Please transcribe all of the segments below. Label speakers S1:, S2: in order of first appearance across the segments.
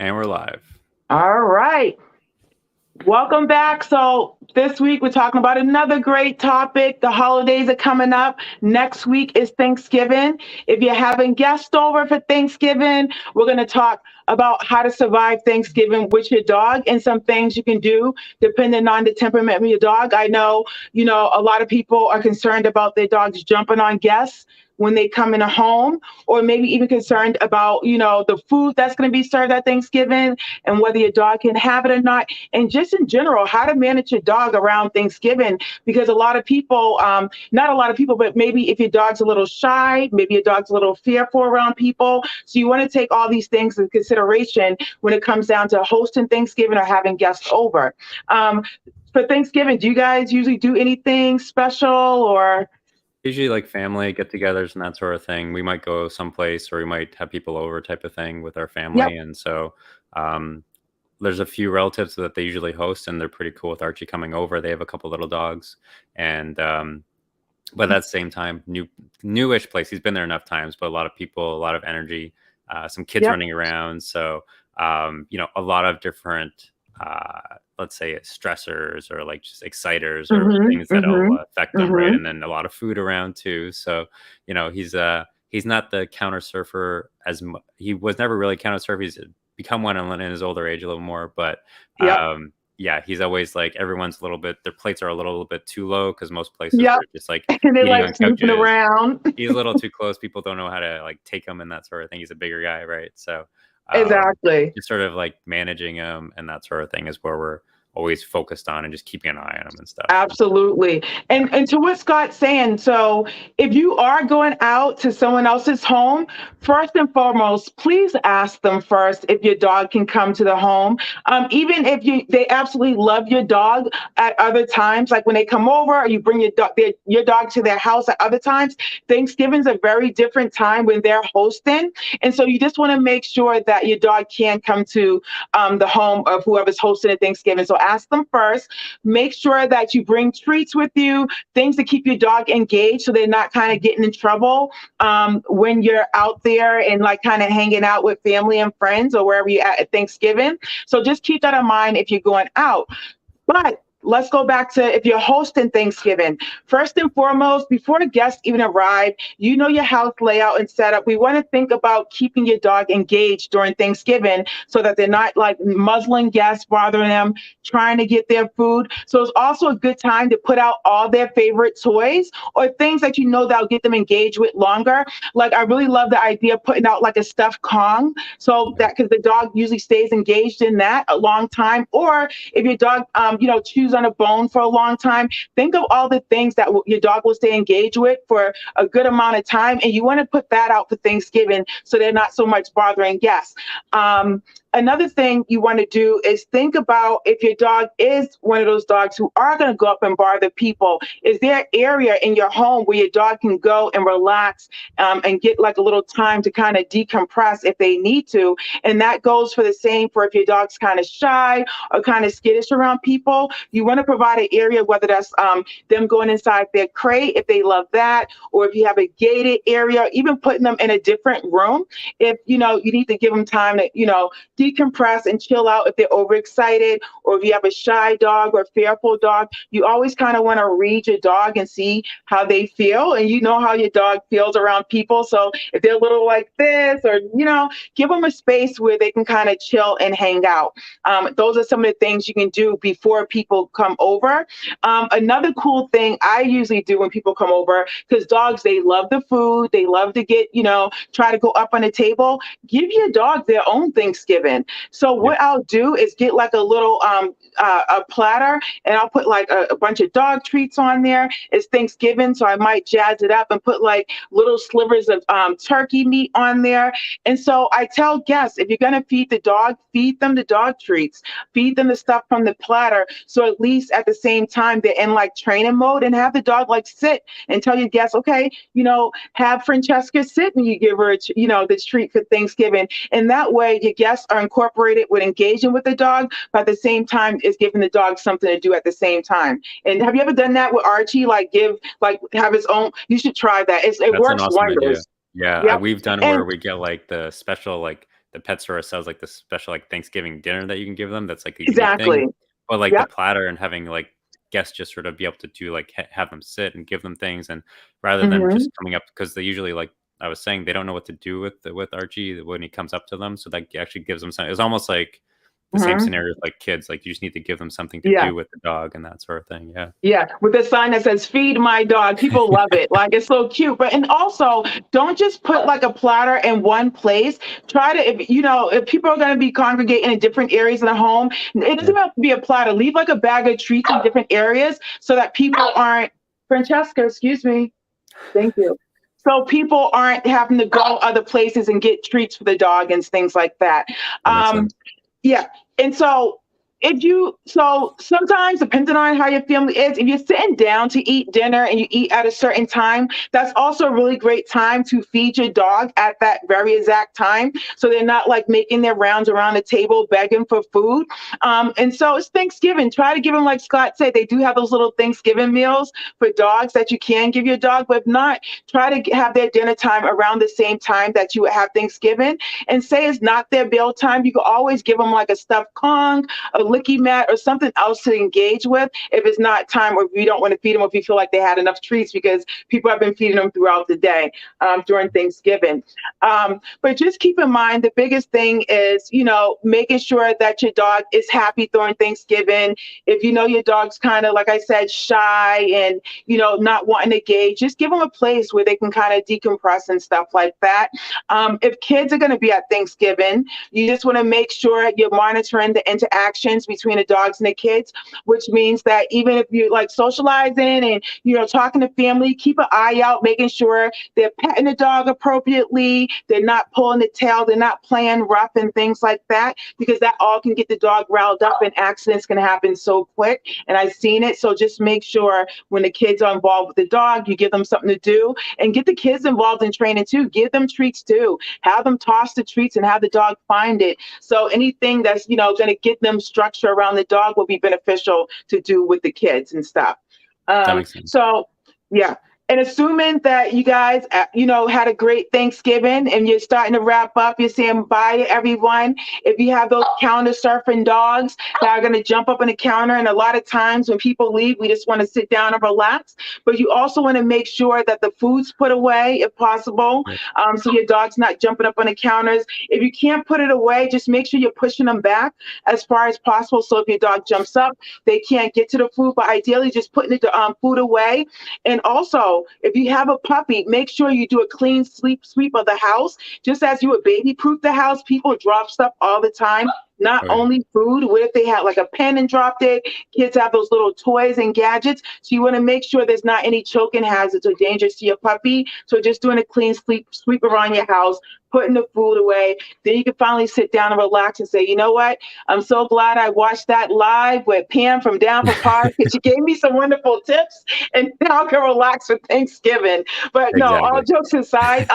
S1: And we're live.
S2: All right. Welcome back. So, this week we're talking about another great topic. The holidays are coming up. Next week is Thanksgiving. If you're having guests over for Thanksgiving, we're going to talk about how to survive Thanksgiving with your dog and some things you can do depending on the temperament of your dog. I know, a lot of people are concerned about their dogs jumping on guests when they come in a home, or maybe even concerned about, the food that's going to be served at Thanksgiving and whether your dog can have it or not. And just in general, how to manage your dog around Thanksgiving, because a lot of people, not a lot of people, but maybe if your dog's a little shy, maybe your dog's a little fearful around people. So you want to take all these things into consideration when it comes down to hosting Thanksgiving or having guests over. For Thanksgiving, do you guys usually do anything special or?
S1: Usually like family get-togethers and that sort of thing. We might go someplace or we might have people over type of thing with our family.
S2: Yep.
S1: And so there's a few relatives that they usually host, and they're pretty cool with Archie coming over. They have a couple little dogs. And but at the same time, newish place. He's been there enough times, but a lot of people, a lot of energy, some kids
S2: Yep.
S1: running around. So a lot of different let's say stressors or like just exciters or things that'll affect them, right? And then a lot of food around too. So he's not the counter surfer he was never really a counter surfer. He's become one in his older age a little more, but
S2: Yep.
S1: he's always like, everyone's a little bit, their plates are a little bit too low because most places
S2: Yep.
S1: are just like
S2: And they
S1: eating
S2: like
S1: on
S2: snooping
S1: couches.
S2: around.
S1: He's a little too close. People don't know how to like take him and that sort of thing. He's a bigger guy, right? So
S2: Exactly.
S1: just sort of like managing him and that sort of thing is where we're always focused on, and just keeping an eye on him and stuff.
S2: Absolutely. And to what Scott's saying, so if you are going out to someone else's home, first and foremost, please ask them first if your dog can come to the home. Even if they absolutely love your dog at other times, like when they come over or you bring your dog to their house at other times, Thanksgiving's a very different time when they're hosting. And so you just want to make sure that your dog can come to the home of whoever's hosting at Thanksgiving. So ask them first. Make sure that you bring treats with you, things to keep your dog engaged so they're not kind of getting in trouble when you're out there and like kind of hanging out with family and friends or wherever you're at Thanksgiving. So just keep that in mind if you're going out. But let's go back to if you're hosting Thanksgiving. First and foremost, before the guests even arrive, your house layout and setup. We want to think about keeping your dog engaged during Thanksgiving so that they're not like muzzling guests, bothering them, trying to get their food. So it's also a good time to put out all their favorite toys or things that that'll get them engaged with longer. Like I really love the idea of putting out like a stuffed Kong, so that because the dog usually stays engaged in that a long time. Or if your dog, chews on a bone for a long time, think of all the things that your dog will stay engaged with for a good amount of time, and you want to put that out for Thanksgiving so they're not so much bothering guests. Another thing you want to do is think about if your dog is one of those dogs who are going to go up and bother people. Is there an area in your home where your dog can go and relax and get like a little time to kind of decompress if they need to? And that goes for the same for if your dog's kind of shy or kind of skittish around people. You want to provide an area, whether that's them going inside their crate if they love that, or if you have a gated area, even putting them in a different room if you need to give them time to decompress and chill out if they're overexcited, or if you have a shy dog or fearful dog. You always kind of want to read your dog and see how they feel, and how your dog feels around people. So if they're a little like this, or give them a space where they can kind of chill and hang out. Those are some of the things you can do before people come over. Another cool thing I usually do when people come over, because dogs, they love the food, they love to get try to go up on the table. Give your dog their own Thanksgiving. So what I'll do is get like a little a platter, and I'll put like a bunch of dog treats on there. It's Thanksgiving, so I might jazz it up and put like little slivers of turkey meat on there. And so I tell guests, if you're going to feed the dog, feed them the dog treats, feed them the stuff from the platter. So at least at the same time, they're in like training mode, and have the dog like sit and tell your guests, okay, have Francesca sit when you give her, the treat for Thanksgiving. And that way your guests are incorporated with engaging with the dog, but at the same time is giving the dog something to do at the same time. And have you ever done that with Archie? Like have his own? You should try that. It
S1: That's
S2: works
S1: an awesome
S2: wonders.
S1: idea. Yeah,
S2: Yep.
S1: we've done
S2: And
S1: where we get like the special like the pet store sells like this special like Thanksgiving dinner that you can give them. That's like a unique thing.
S2: Exactly.
S1: But like the
S2: Yep.
S1: platter and having like guests just sort of be able to do like have them sit and give them things, and rather than
S2: Hmm.
S1: just coming up, because they usually, like I was saying, they don't know what to do with Archie when he comes up to them. So that actually gives them something. It's almost like the same
S2: Hmm.
S1: scenario as like kids. Like you just need to give them something to
S2: Yeah.
S1: do with the dog and that sort of thing. Yeah.
S2: Yeah, with a sign that says "Feed my dog." People love it. Like it's so cute. But and also, don't just put like a platter in one place. Try to, if you know, if people are going to be congregating in different areas of the home, it
S1: Yeah.
S2: doesn't have to be a platter. Leave like a bag of treats in different areas so that people aren't. Francesca, excuse me. Thank you. So people aren't having to go other places and get treats for the dog and things like that.
S1: That makes
S2: Um,
S1: sense.
S2: yeah. And so so sometimes depending on how your family is, if you're sitting down to eat dinner and you eat at a certain time, that's also a really great time to feed your dog at that very exact time. So they're not like making their rounds around the table begging for food. And so it's Thanksgiving. Try to give them, like Scott said, they do have those little Thanksgiving meals for dogs that you can give your dog. But if not, try to have their dinner time around the same time that you would have Thanksgiving, and say it's not their meal time. You can always give them like a stuffed Kong, a licky mat, or something else to engage with if it's not time, or if you don't want to feed them, or if you feel like they had enough treats, because people have been feeding them throughout the day during Thanksgiving. But just keep in mind, the biggest thing is, making sure that your dog is happy during Thanksgiving. If you know your dog's kind of, like I said, shy and, not wanting to engage, just give them a place where they can kind of decompress and stuff like that. If kids are going to be at Thanksgiving, you just want to make sure you're monitoring the interactions between the dogs and the kids, which means that even if you're like socializing and, talking to family, keep an eye out, making sure they're petting the dog appropriately, they're not pulling the tail, they're not playing rough and things like that, because that all can get the dog riled up and accidents can happen so quick. And I've seen it. So just make sure when the kids are involved with the dog, you give them something to do, and get the kids involved in training too. Give them treats too. Have them toss the treats and have the dog find it. So anything that's, going to get them structure around the dog will be beneficial to do with the kids and stuff.
S1: That makes sense.
S2: So yeah. And assuming that you guys, had a great Thanksgiving and you're starting to wrap up, you're saying bye to everyone. If you have those counter surfing dogs that are going to jump up on the counter, and a lot of times when people leave, we just want to sit down and relax. But you also want to make sure that the food's put away if possible,
S1: Yep.
S2: so your dog's not jumping up on the counters. If you can't put it away, just make sure you're pushing them back as far as possible. So if your dog jumps up, they can't get to the food. But ideally, just putting the food away. And also, if you have a puppy, make sure you do a clean sweep of the house. Just as you would baby proof the house, people drop stuff all the time. Not
S1: Oh yeah.
S2: only food, what if they had like a pen and dropped it? Kids have those little toys and gadgets. So you want to make sure there's not any choking hazards or dangers to your puppy. So just doing a clean sweep around your house, putting the food away. Then you can finally sit down and relax and say, you know what? I'm so glad I watched that live with Pam from Down for Paws, because she gave me some wonderful tips, and now I can relax for Thanksgiving. But no, all
S1: Exactly.
S2: jokes aside,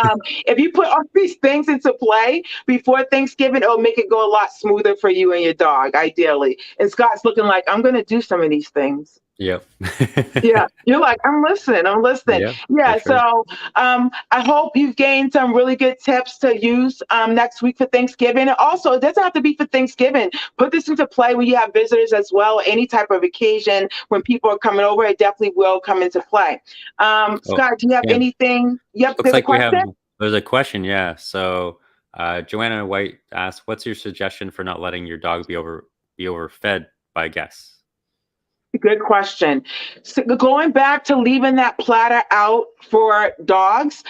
S2: if you put all these things into play before Thanksgiving, it'll make it go a lot smoother for you and your dog, ideally. And Scott's looking like, I'm going to do some of these things.
S1: Yep.
S2: Yeah, you're like, I'm listening. I'm listening.
S1: Yeah, for
S2: Yeah,
S1: sure.
S2: so I hope you've gained some really good tips to use next week for Thanksgiving. And also, it doesn't have to be for Thanksgiving. Put this into play when you have visitors as well. Any type of occasion when people are coming over, it definitely will come into play.
S1: Oh,
S2: Scott, do you have
S1: yeah.
S2: anything? Yep,
S1: Looks
S2: there's a
S1: like
S2: question.
S1: there's a question, yeah. So, Joanna White asked, "What's your suggestion for not letting your dog be overfed by guests?"
S2: Good question. So going back to leaving that platter out for dogs,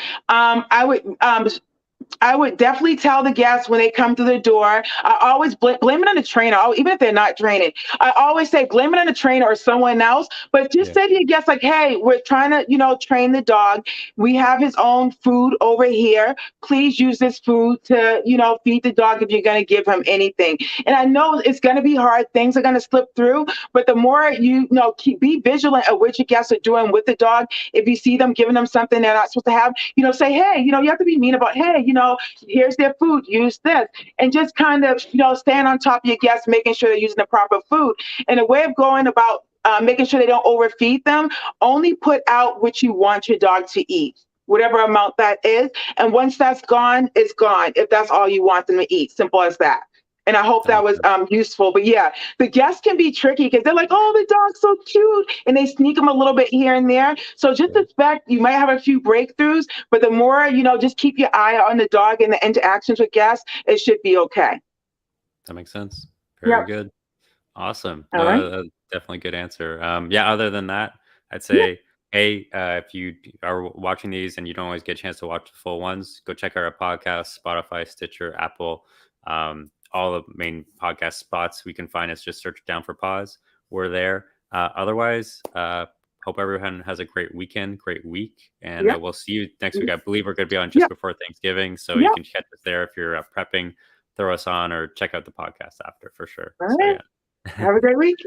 S2: I would definitely tell the guests when they come through the door. I always blame it on the trainer, even if they're not training. I always say blame it on the trainer or someone else. But just
S1: Yeah.
S2: say to your guests, like, "Hey, we're trying to, train the dog. We have his own food over here. Please use this food to, feed the dog if you're going to give him anything." And I know it's going to be hard; things are going to slip through. But the more be vigilant of what your guests are doing with the dog. If you see them giving them something they're not supposed to have, say, "Hey, you have to be mean about, hey, here's their food, use this." And just kind of, stand on top of your guests, making sure they're using the proper food. And a way of going about making sure they don't overfeed them, only put out what you want your dog to eat. whatever amount that is. And once that's gone, it's gone. If that's all you want them to eat, simple as that. And I hope
S1: That
S2: that
S1: makes
S2: was
S1: sense.
S2: useful. But yeah, the guests can be tricky because they're like, "Oh, the dog's so cute," and they sneak them a little bit here and there. So just
S1: Yeah,
S2: expect you might have a few breakthroughs, but the more just keep your eye on the dog and the interactions with guests. It should be okay.
S1: that makes sense. Very
S2: Yep.
S1: good. Awesome.
S2: All right.
S1: No, definitely good answer. Yeah, other than that, I'd
S2: Yeah.
S1: say, hey, if you are watching these and you don't always get a chance to watch the full ones, go check out our podcast, Spotify, Stitcher, Apple, all the main podcast spots we can find us. Just search down for Paws. We're there. Otherwise, hope everyone has a great weekend, great week, and
S2: Yep.
S1: we'll see you next week. I believe we're going to be on just
S2: Yep.
S1: before Thanksgiving, so you
S2: Yep.
S1: can catch us there if you're prepping. Throw us on or check out the podcast after for sure.
S2: All
S1: So
S2: right.
S1: yeah.
S2: Have a great week.